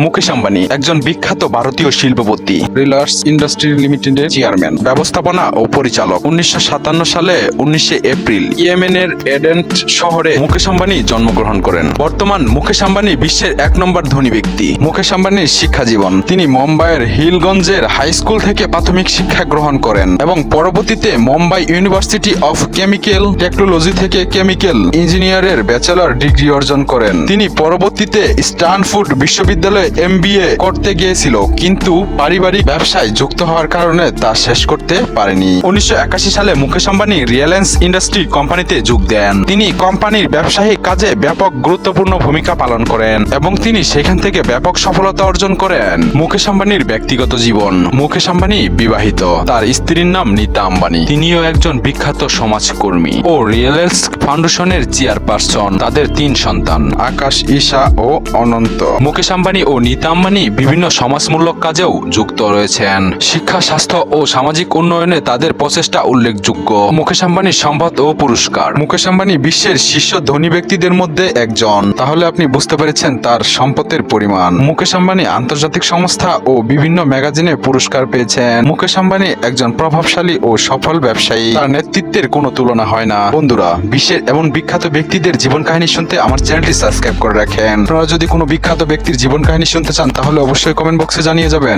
মুকেশ আম্বানি একজন বিখ্যাত ভারতীয় শিল্পপতি, রিলায়েন্স ইন্ডাস্ট্রি লিমিটেডের চেয়ারম্যান, ব্যবস্থাপনা ও পরিচালক। 1957 সালে 19 এপ্রিল ইয়েমেনের এডেন শহরে মুকেশ আম্বানি জন্মগ্রহণ করেন। বর্তমান মুকেশ আম্বানি বিশ্বের 1 নম্বর ধনী ব্যক্তি। মুকেশ আম্বানির শিক্ষা জীবন। তিনি মুম্বাইয়ের হিলগঞ্জের হাই স্কুল থেকে প্রাথমিক শিক্ষা গ্রহণ করেন এবং পরবর্তীতে Mumbai university of chemical technology থেকে কেমিক্যাল ইঞ্জিনিয়ারের ব্যাচেলর ডিগ্রি অর্জন করেন। তিনি পরবর্তীতে স্ট্যানফোর্ড বিশ্ববিদ্যালয়ে MBA করতে গিয়েছিল, কিন্তু পারিবারিক ব্যবসায় যুক্ত হওয়ার কারণে তা শেষ করতে পারেনি। 1981 সালে মুকেশ আম্বানি রিলায়েন্স ইন্ডাস্ট্রি কোম্পানিতে যোগ দেন। তিনি কোম্পানির ব্যবসায়িক কাজে ব্যাপক গুরুত্বপূর্ণ ভূমিকা পালন করেন এবং তিনি সেখান থেকে ব্যাপক সফলতা অর্জন করেন। মুকেশ আম্বানির ব্যক্তিগত জীবন। মুকেশ আম্বানি বিবাহিত। তার স্ত্রীর নাম নীতা আম্বানি। তিনিও একজন বিখ্যাত সমাজকর্মী ও রিলায়েন্স ফাউন্ডেশনের চেয়ারপারসন। তাদের 3 সন্তান, আকাশ, ঈশা ও অনন্ত। মুকেশ আম্বানি ও নীতা আম্বানি বিভিন্ন সমাজমূলক কাজেও যুক্ত রয়েছেন। শিক্ষা, স্বাস্থ্য ও সামাজিক উন্নয়নে তাদের প্রচেষ্টা উল্লেখযোগ্য। মুকেশ আম্বানির সম্পদ ও পুরস্কার। মুকেশ আম্বানি বিশ্বের শীর্ষ ধনী ব্যক্তিদের মধ্যে একজন। তাহলে আপনি বুঝতে পেরেছেন তার সম্পদের পরিমাণ। মুকেশ আম্বানি আন্তর্জাতিক সংস্থা ও বিভিন্ন ম্যাগাজিনে পুরস্কার পেয়েছেন। মুকেশ আম্বানি একজন প্রভাবশালী ও সফল ব্যবসায়ী। তার নেতৃত্বের কোনো তুলনা হয় না। বন্ধুরা, বিশ্বের এমন বিখ্যাত ব্যক্তিদের জীবন কাহিনী শুনতে আমার চ্যানেলটি সাবস্ক্রাইব করে রাখেন। আপনারা যদি কোনো বিখ্যাত ব্যক্তির জীবন কাহিনী শুনতে চান তাহলে অবশ্যই কমেন্ট বক্সে জানিয়ে যাবেন।